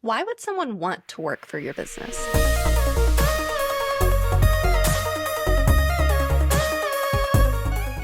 Why would someone want to work for your business?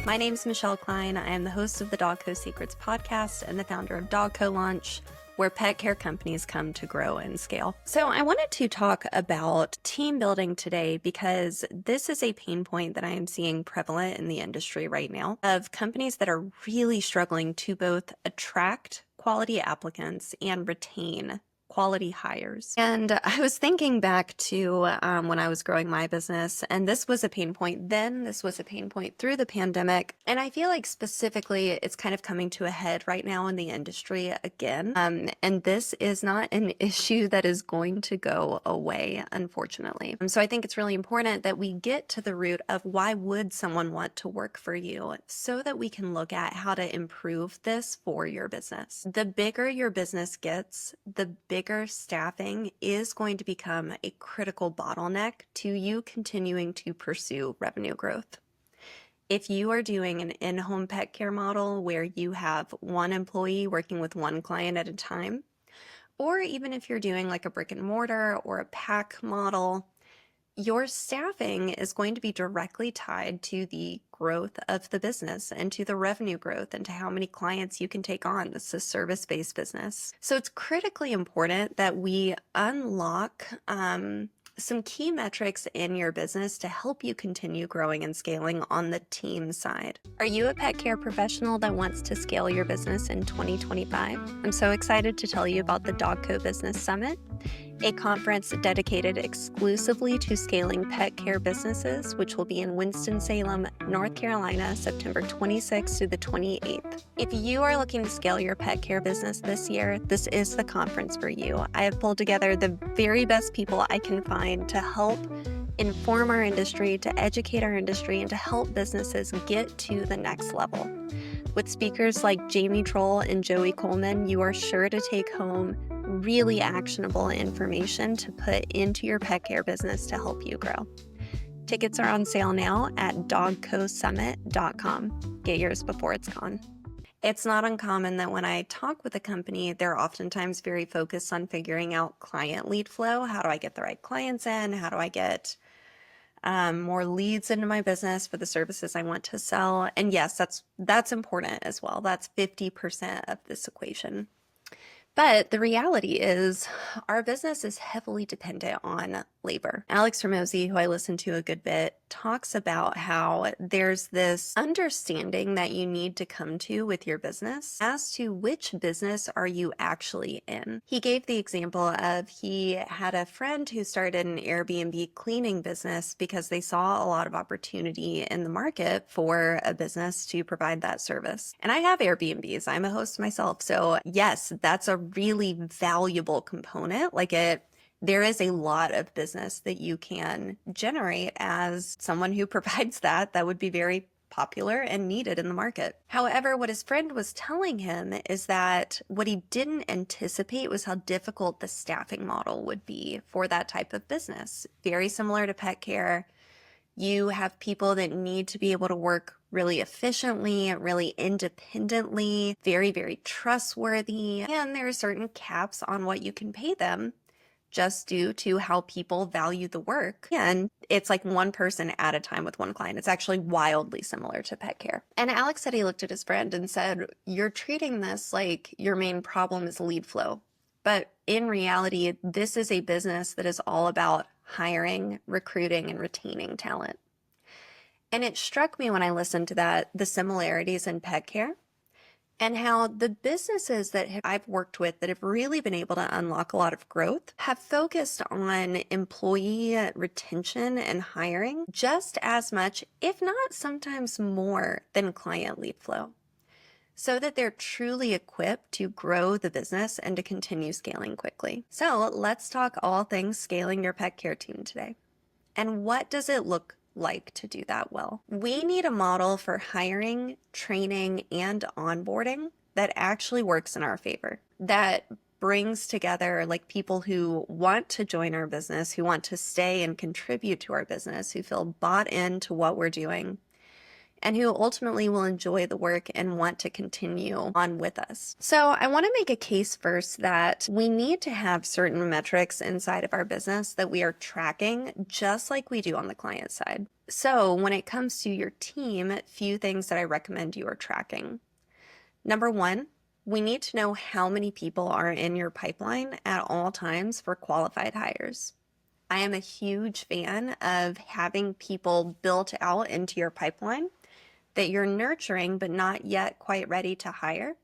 My name's Michelle Kline. I am the host of the Dogco Secrets podcast and the founder of Dogco Launch, where pet care companies come to grow and scale. So I wanted to talk about team building today because this is a pain point that I am seeing prevalent in the industry right now of companies that are really struggling to both attract quality applicants and retain quality hires. And I was thinking back to when I was growing my business, and this was a pain point then, this was a pain point through the pandemic. And I feel like specifically it's kind of coming to a head right now in the industry again. And this is not an issue that is going to go away, unfortunately. So I think it's really important that we get to the root of why would someone want to work for you so that we can look at how to improve this for your business. The bigger your business gets, the bigger staffing is going to become a critical bottleneck to you continuing to pursue revenue growth. If you are doing an in-home pet care model where you have one employee working with one client at a time, or even if you're doing like a brick and mortar or a pack model, your staffing is going to be directly tied to the growth of the business and to the revenue growth and to how many clients you can take on. This is a service-based business. So it's critically important that we unlock some key metrics in your business to help you continue growing and scaling on the team side. Are you a pet care professional that wants to scale your business in 2025? I'm so excited to tell you about the Dogco Business Summit, a conference dedicated exclusively to scaling pet care businesses, which will be in Winston-Salem, North Carolina, September 26th through the 28th. If you are looking to scale your pet care business this year, this is the conference for you. I have pulled together the very best people I can find to help inform our industry, to educate our industry, and to help businesses get to the next level. With speakers like Jamie Troll and Joey Coleman, you are sure to take home really actionable information to put into your pet care business to help you grow. Tickets are on sale now at dogcosummit.com. Get yours before it's gone. It's not uncommon that when I talk with a company, they're oftentimes very focused on figuring out client lead flow. How do I get the right clients in? How do I get more leads into my business for the services I want to sell? And yes, that's important as well. That's 50% of this equation. But the reality is our business is heavily dependent on labor. Alex Ramosi, who I listen to a good bit, talks about how there's this understanding that you need to come to with your business as to which business are you actually in. He gave the example of he had a friend who started an Airbnb cleaning business because they saw a lot of opportunity in the market for a business to provide that service. And I have Airbnbs. I'm a host myself. So yes, that's a really valuable component. There is a lot of business that you can generate as someone who provides that would be very popular and needed in the market. However, what his friend was telling him is that what he didn't anticipate was how difficult the staffing model would be for that type of business. Very similar to pet care. You have people that need to be able to work really efficiently, really independently, very, very trustworthy. And there are certain caps on what you can pay them just due to how people value the work. And it's like one person at a time with one client. It's actually wildly similar to pet care. And Alex said he looked at his friend and said, "You're treating this like your main problem is lead flow." But in reality, this is a business that is all about hiring, recruiting, and retaining talent. And it struck me when I listened to that, the similarities in pet care and how the businesses that I've worked with that have really been able to unlock a lot of growth have focused on employee retention and hiring just as much, if not sometimes more, than client lead flow, so that they're truly equipped to grow the business and to continue scaling quickly. So let's talk all things scaling your pet care team today. And what does it look like to do that well? We need a model for hiring, training, and onboarding that actually works in our favor, that brings together like people who want to join our business, who want to stay and contribute to our business, who feel bought into what we're doing, and who ultimately will enjoy the work and want to continue on with us. So I want to make a case first that we need to have certain metrics inside of our business that we are tracking just like we do on the client side. So when it comes to your team, a few things that I recommend you are tracking. Number one, we need to know how many people are in your pipeline at all times for qualified hires. I am a huge fan of having people built out into your pipeline that you're nurturing but not yet quite ready to hire,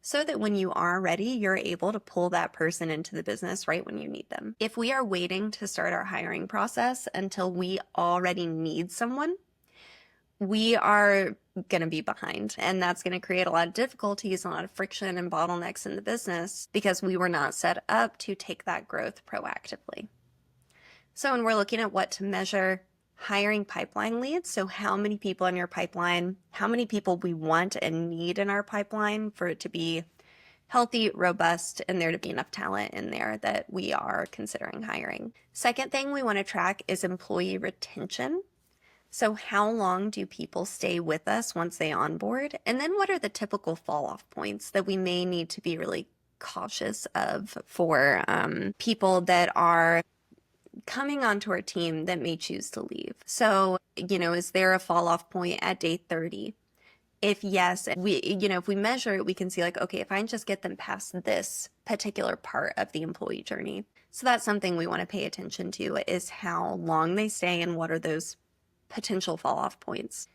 so that when you are ready, you're able to pull that person into the business right when you need them. If we are waiting to start our hiring process until we already need someone, we are going to be behind, and that's going to create a lot of difficulties, a lot of friction and bottlenecks in the business because we were not set up to take that growth proactively. So when we're looking at what to measure, hiring pipeline leads, so how many people in your pipeline, how many people we want and need in our pipeline for it to be healthy, robust, and there to be enough talent in there that we are considering hiring. Second thing we want to track is employee retention. So how long do people stay with us once they onboard? And then what are the typical fall-off points that we may need to be really cautious of for people that are coming onto our team that may choose to leave? So, is there a fall-off point at day 30? If yes, if we measure it, we can see like, okay, if I can just get them past this particular part of the employee journey. So that's something we want to pay attention to, is how long they stay and what are those potential fall-off points.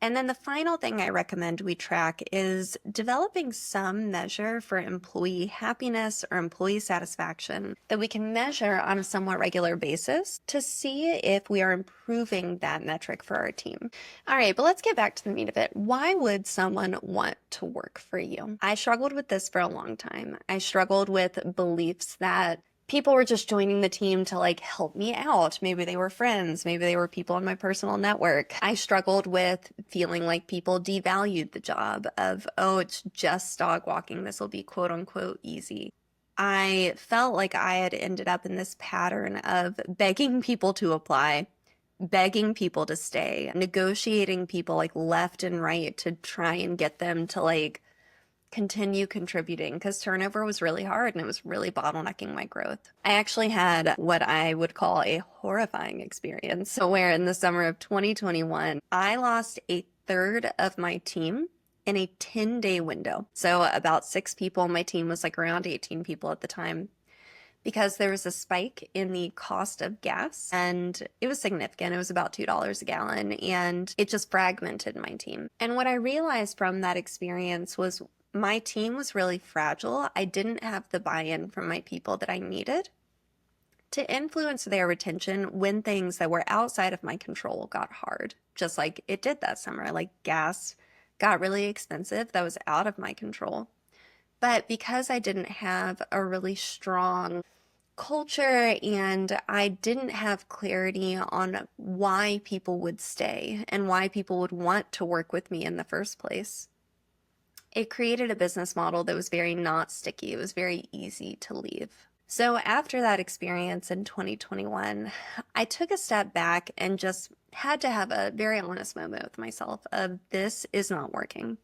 And then the final thing I recommend we track is developing some measure for employee happiness or employee satisfaction that we can measure on a somewhat regular basis to see if we are improving that metric for our team. All right, but let's get back to the meat of it. Why would someone want to work for you? I struggled with this for a long time. I struggled with beliefs that people were just joining the team to like help me out. Maybe they were friends. Maybe they were people in my personal network. I struggled with feeling like people devalued the job of, oh, it's just dog walking. This will be quote unquote easy. I felt like I had ended up in this pattern of begging people to apply, begging people to stay, negotiating people like left and right to try and get them to like continue contributing, because turnover was really hard and it was really bottlenecking my growth. I actually had what I would call a horrifying experience. So where in the summer of 2021, I lost a third of my team in a 10-day window. So about 6 people. My team was like around 18 people at the time, because there was a spike in the cost of gas and it was significant. It was about $2 a gallon and it just fragmented my team. And what I realized from that experience was my team was really fragile. I didn't have the buy-in from my people that I needed to influence their retention when things that were outside of my control got hard, just like it did that summer. Like gas got really expensive. That was out of my control. But because I didn't have a really strong culture and I didn't have clarity on why people would stay and why people would want to work with me in the first place, it created a business model that was very not sticky. It was very easy to leave. So after that experience in 2021, I took a step back and just had to have a very honest moment with myself of, this is not working.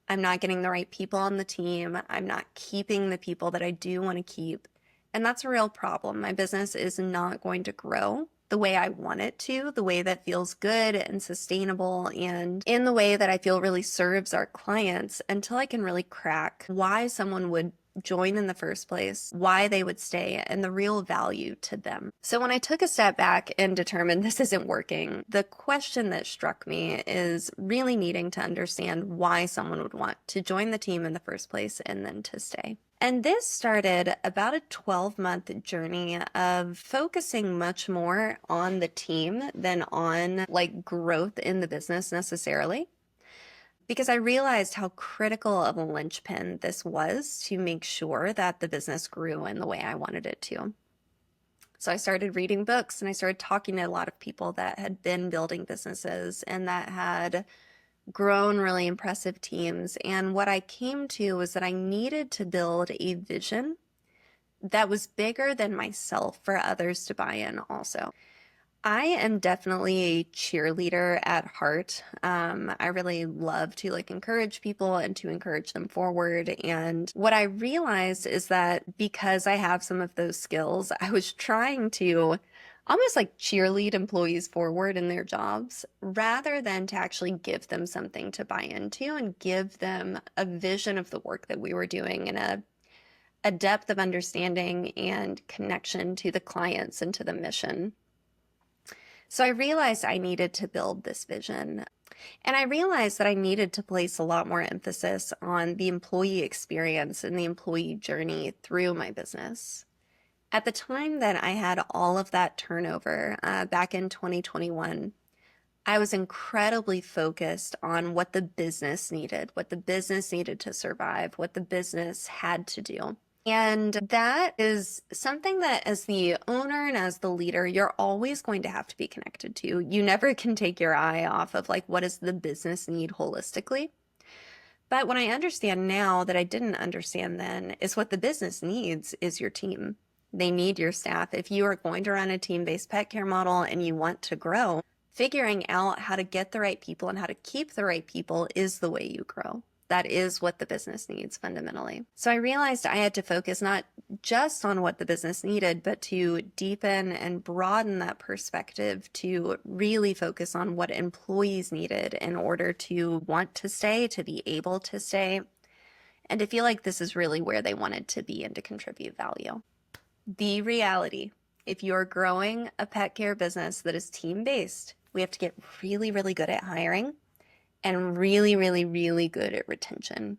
I'm not getting the right people on the team. I'm not keeping the people that I do want to keep. And that's a real problem. My business is not going to grow the way I want it to, the way that feels good and sustainable, and in the way that I feel really serves our clients, until I can really crack why someone would join in the first place, why they would stay, and the real value to them. So when I took a step back and determined this isn't working, the question that struck me is really needing to understand why someone would want to join the team in the first place and then to stay. And this started about a 12-month journey of focusing much more on the team than on like growth in the business necessarily, because I realized how critical of a linchpin this was to make sure that the business grew in the way I wanted it to. So I started reading books and I started talking to a lot of people that had been building businesses and that had grown really impressive teams. And what I came to was that I needed to build a vision that was bigger than myself for others to buy in also. I am definitely a cheerleader at heart. I really love to encourage people and to encourage them forward. And what I realized is that because I have some of those skills, I was trying to almost cheerlead employees forward in their jobs rather than to actually give them something to buy into and give them a vision of the work that we were doing and a depth of understanding and connection to the clients and to the mission. So I realized I needed to build this vision. And I realized that I needed to place a lot more emphasis on the employee experience and the employee journey through my business. At the time that I had all of that turnover back in 2021, I was incredibly focused on what the business needed, what the business needed to survive, what the business had to do. And that is something that as the owner and as the leader, you're always going to have to be connected to. You never can take your eye off of what does the business need holistically. But what I understand now that I didn't understand then is what the business needs is your team. They need your staff. If you are going to run a team-based pet care model and you want to grow, figuring out how to get the right people and how to keep the right people is the way you grow. That is what the business needs fundamentally. So I realized I had to focus not just on what the business needed, but to deepen and broaden that perspective to really focus on what employees needed in order to want to stay, to be able to stay, and to feel like this is really where they wanted to be and to contribute value. The reality, if you're growing a pet care business that is team-based, we have to get really, really good at hiring and really, really, really good at retention.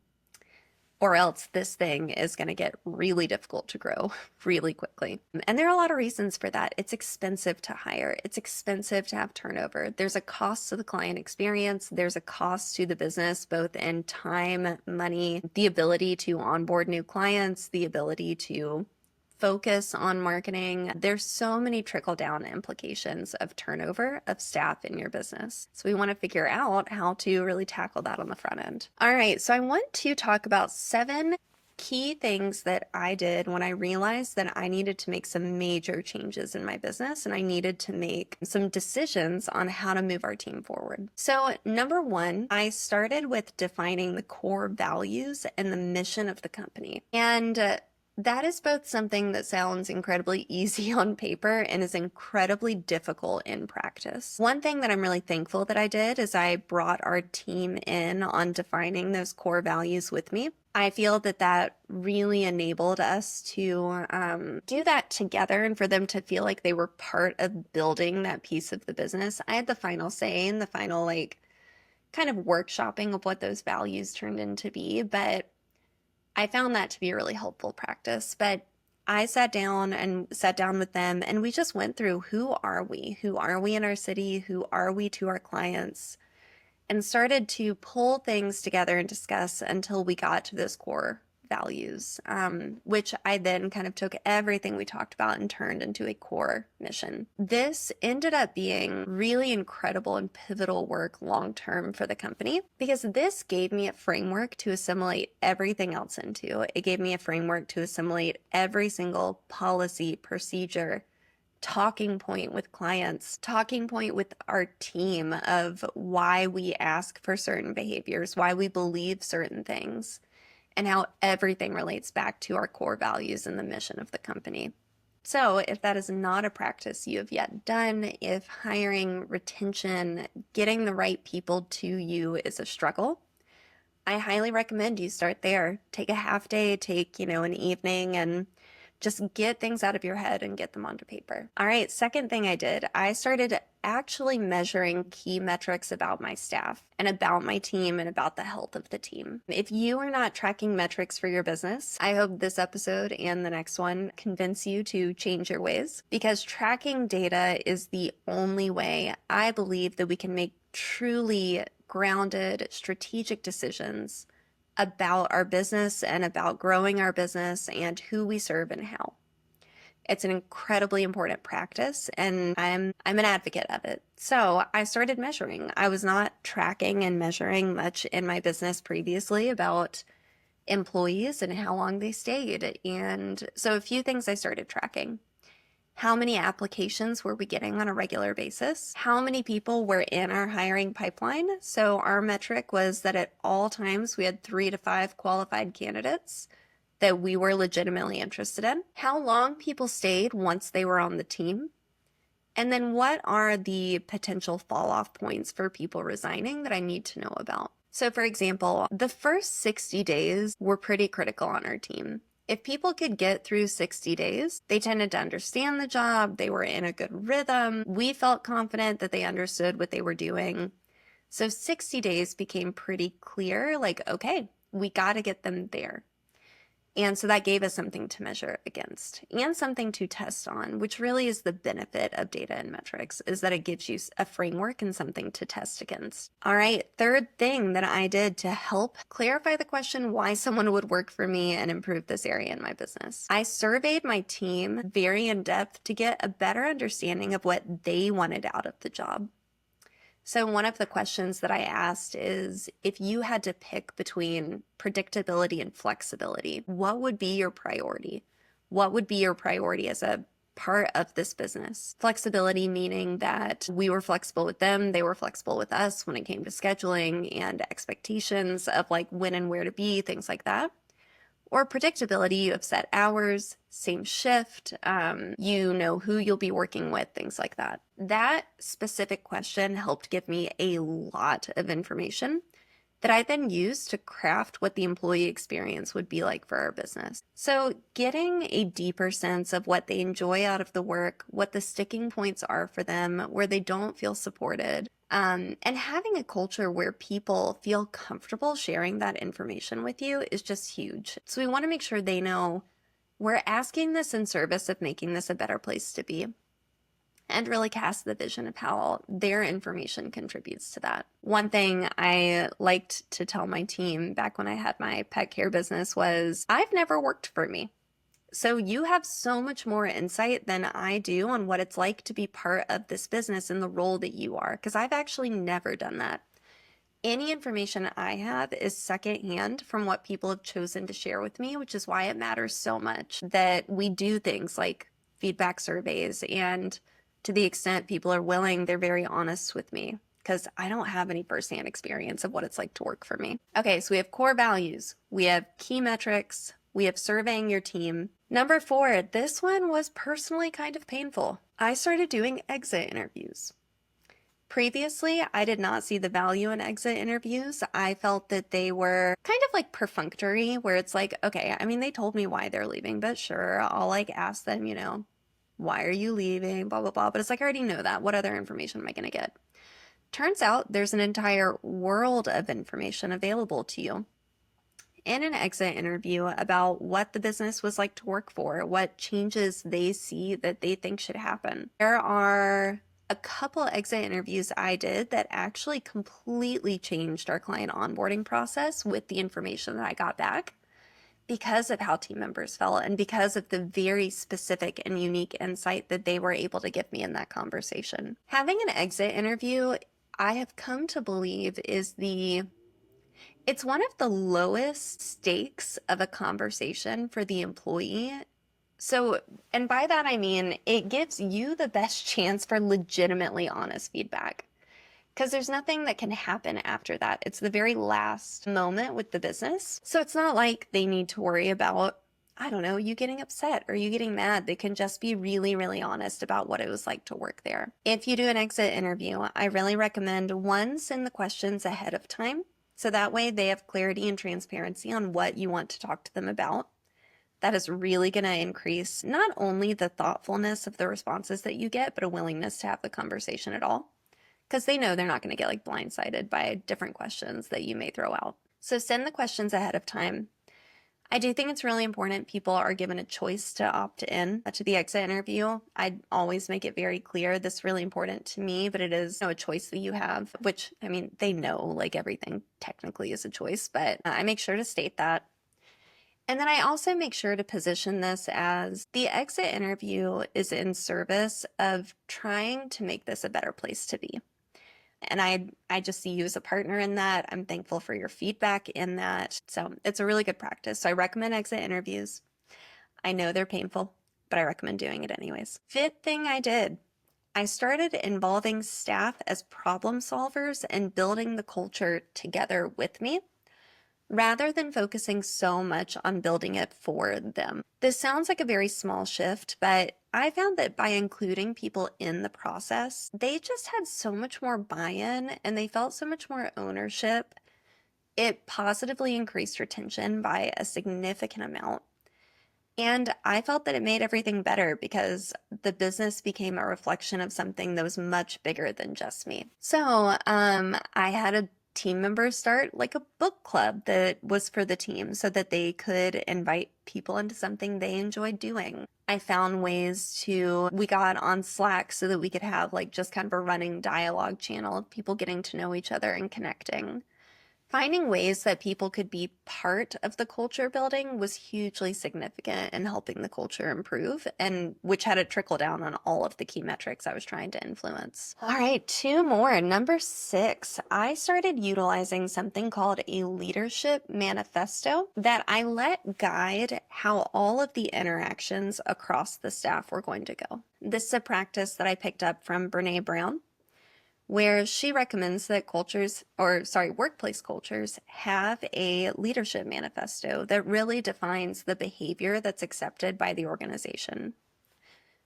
Or else this thing is going to get really difficult to grow really quickly. And there are a lot of reasons for that. It's expensive to hire. It's expensive to have turnover. There's a cost to the client experience. There's a cost to the business, both in time, money, the ability to onboard new clients, the ability to focus on marketing. There's so many trickle-down implications of turnover of staff in your business. So we want to figure out how to really tackle that on the front end. All right, so I want to talk about 7 key things that I did when I realized that I needed to make some major changes in my business and I needed to make some decisions on how to move our team forward. So number 1, I started with defining the core values and the mission of the company. And that is both something that sounds incredibly easy on paper and is incredibly difficult in practice. One thing that I'm really thankful that I did is I brought our team in on defining those core values with me. I feel that that really enabled us to do that together and for them to feel like they were part of building that piece of the business. I had the final say and the final kind of workshopping of what those values turned into be, but I found that to be a really helpful practice. But I sat down with them and we just went through who are we? Who are we in our city? Who are we to our clients? And started to pull things together and discuss until we got to those core values, which I then kind of took everything we talked about and turned into a core mission. This ended up being really incredible and pivotal work long-term for the company because this gave me a framework to assimilate everything else into. It gave me a framework to assimilate every single policy, procedure, talking point with clients, talking point with our team of why we ask for certain behaviors, why we believe certain things, and how everything relates back to our core values and the mission of the company. So if that is not a practice you have yet done, if hiring, retention, getting the right people to you is a struggle, I highly recommend you start there. Take a half day, take, an evening, and just get things out of your head and get them onto paper. All right, second thing I did, I started actually measuring key metrics about my staff and about my team and about the health of the team. If you are not tracking metrics for your business, I hope this episode and the next one convince you to change your ways because tracking data is the only way I believe that we can make truly grounded, strategic decisions about our business and about growing our business and who we serve and how. It's an incredibly important practice and I'm an advocate of it. So I started measuring. I was not tracking and measuring much in my business previously about employees and how long they stayed. And so a few things I started tracking. How many applications were we getting on a regular basis? How many people were in our hiring pipeline? So our metric was that at all times we had 3 to 5 qualified candidates that we were legitimately interested in. How long people stayed once they were on the team. And then what are the potential fall off points for people resigning that I need to know about? So for example, the first 60 days were pretty critical on our team. If people could get through 60 days, they tended to understand the job, they were in a good rhythm, we felt confident that they understood what they were doing. So 60 days became pretty clear, like, okay, we got to get them there. And so that gave us something to measure against and something to test on, which really is the benefit of data and metrics, is that it gives you a framework and something to test against. All right, third thing that I did to help clarify the question why someone would work for me and improve this area in my business. I surveyed my team very in depth to get a better understanding of what they wanted out of the job. So one of the questions that I asked is, if you had to pick between predictability and flexibility, what would be your priority? What would be your priority as a part of this business? Flexibility meaning that we were flexible with them, they were flexible with us when it came to scheduling and expectations of like when and where to be, things like that. Or predictability, you have set hours, same shift, you know who you'll be working with, things like that. That specific question helped give me a lot of information that I then used to craft what the employee experience would be like for our business. So getting a deeper sense of what they enjoy out of the work, what the sticking points are for them, where they don't feel supported, and having a culture where people feel comfortable sharing that information with you is just huge. So we want to make sure they know we're asking this in service of making this a better place to be, and really cast the vision of how their information contributes to that. One thing I liked to tell my team back when I had my pet care business was, I've never worked for me. So you have so much more insight than I do on what it's like to be part of this business in the role that you are, because I've actually never done that. Any information I have is secondhand from what people have chosen to share with me, which is why it matters so much that we do things like feedback surveys, and to the extent people are willing, they're very honest with me because I don't have any firsthand experience of what it's like to work for me. Okay, so we have core values, we have key metrics, we have surveying your team. Number 4, this one was personally kind of painful. I started doing exit interviews. Previously, I did not see the value in exit interviews. I felt that they were kind of like perfunctory, where it's like, okay, I mean, they told me why they're leaving, but sure, I'll like ask them, you know, why are you leaving, blah, blah, blah. But it's like, I already know that. What other information am I going to get? Turns out there's an entire world of information available to you in an exit interview about what the business was like to work for, what changes they see that they think should happen. There are a couple exit interviews I did that actually completely changed our client onboarding process with the information that I got back, because of how team members felt and because of the very specific and unique insight that they were able to give me in that conversation. Having an exit interview, I have come to believe, it's one of the lowest stakes of a conversation for the employee. So, and by that I mean, it gives you the best chance for legitimately honest feedback, because there's nothing that can happen after that. It's the very last moment with the business. So it's not like they need to worry about, I don't know, you getting upset or you getting mad. They can just be really, really honest about what it was like to work there. If you do an exit interview, I really recommend, one, send the questions ahead of time. So that way they have clarity and transparency on what you want to talk to them about. That is really going to increase not only the thoughtfulness of the responses that you get, but a willingness to have the conversation at all, because they know they're not going to get like blindsided by different questions that you may throw out. So send the questions ahead of time. I do think it's really important people are given a choice to opt in to the exit interview. I always make it very clear this is really important to me, but it is a choice that you have, which, I mean, they know like everything technically is a choice, but I make sure to state that. And then I also make sure to position this as the exit interview is in service of trying to make this a better place to be. And I just see you as a partner in that. I'm thankful for your feedback in that. So it's a really good practice. So I recommend exit interviews. I know they're painful. but I recommend doing it anyways. Fifth thing I did, I started involving staff as problem solvers and building the culture together with me, rather than focusing so much on building it for them. This sounds like a very small shift, but I found that by including people in the process, they just had so much more buy-in and they felt so much more ownership. It positively increased retention by a significant amount. And I felt that it made everything better because the business became a reflection of something that was much bigger than just me. So I had a team members start like a book club that was for the team so that they could invite people into something they enjoyed doing. I found we got on Slack so that we could have like just kind of a running dialogue channel of people getting to know each other and connecting. Finding ways that people could be part of the culture building was hugely significant in helping the culture improve, and which had a trickle down on all of the key metrics I was trying to influence. All right, 2 more. Number 6, I started utilizing something called a leadership manifesto that I let guide how all of the interactions across the staff were going to go. This is a practice that I picked up from Brene Brown, where she recommends that workplace cultures have a leadership manifesto that really defines the behavior that's accepted by the organization.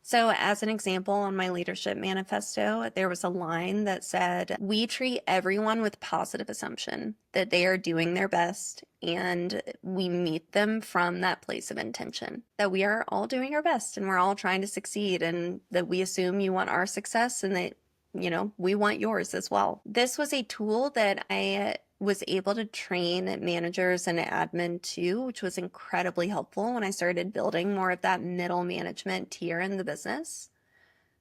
So as an example, on my leadership manifesto, there was a line that said, "We treat everyone with positive assumption that they are doing their best, and we meet them from that place of intention, that we are all doing our best and we're all trying to succeed, and that we assume you want our success and that we want yours as well." This was a tool that I was able to train managers and admin to, which was incredibly helpful when I started building more of that middle management tier in the business,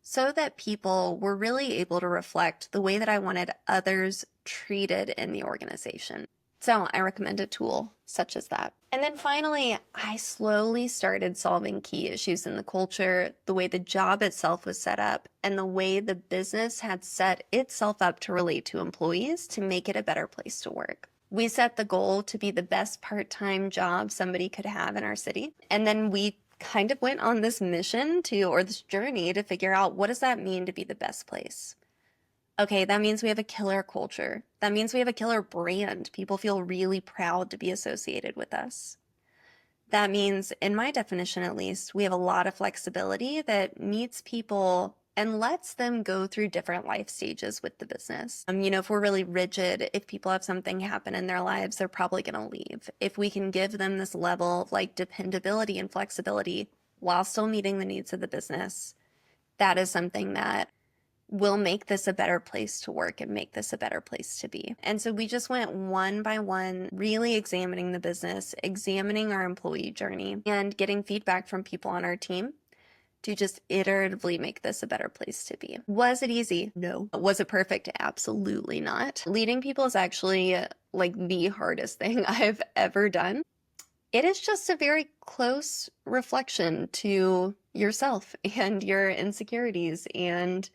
so that people were really able to reflect the way that I wanted others treated in the organization. So I recommend a tool such as that. And then finally, I slowly started solving key issues in the culture, the way the job itself was set up, and the way the business had set itself up to relate to employees to make it a better place to work. We set the goal to be the best part-time job somebody could have in our city. And then we kind of went on this this journey to figure out, what does that mean to be the best place? Okay, that means we have a killer culture. That means we have a killer brand. People feel really proud to be associated with us. That means, in my definition at least, we have a lot of flexibility that meets people and lets them go through different life stages with the business. If we're really rigid, if people have something happen in their lives, they're probably going to leave. If we can give them this level of like dependability and flexibility while still meeting the needs of the business, that is something that will make this a better place to work and make this a better place to be. And so we just went one by one, really examining the business, examining our employee journey, and getting feedback from people on our team to just iteratively make this a better place to be. Was it easy? No. Was it perfect? Absolutely not. Leading people is actually like the hardest thing I've ever done. It is just a very close reflection to yourself and your insecurities and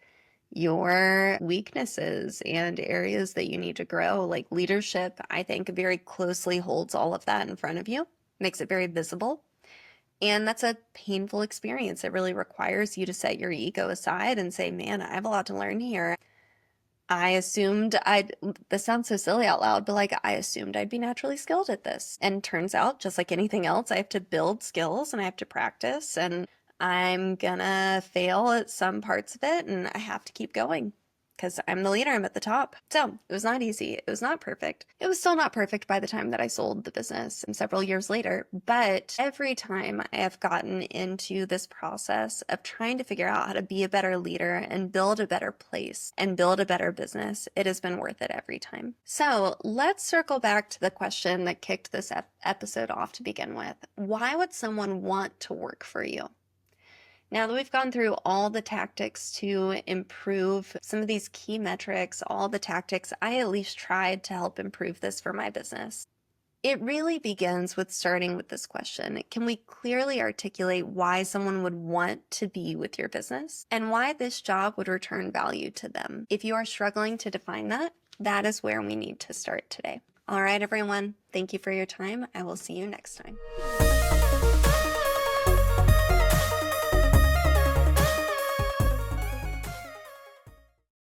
your weaknesses and areas that you need to grow. Like leadership, I think, very closely holds all of that in front of you, makes it very visible. And that's a painful experience. It really requires you to set your ego aside and say, man, I have a lot to learn here. This sounds so silly out loud, but like I assumed I'd be naturally skilled at this. And turns out, just like anything else, I have to build skills and I have to practice, and I'm gonna fail at some parts of it, and I have to keep going because I'm the leader, I'm at the top. So it was not easy. It was not perfect. It was still not perfect by the time that I sold the business and several years later. But every time I have gotten into this process of trying to figure out how to be a better leader and build a better place and build a better business, it has been worth it every time. So let's circle back to the question that kicked this episode off to begin with. Why would someone want to work for you? Now that we've gone through all the tactics to improve some of these key metrics, all the tactics I at least tried to help improve this for my business, it really begins with starting with this question. Can we clearly articulate why someone would want to be with your business and why this job would return value to them? If you are struggling to define that, that is where we need to start today. All right, everyone. Thank you for your time. I will see you next time.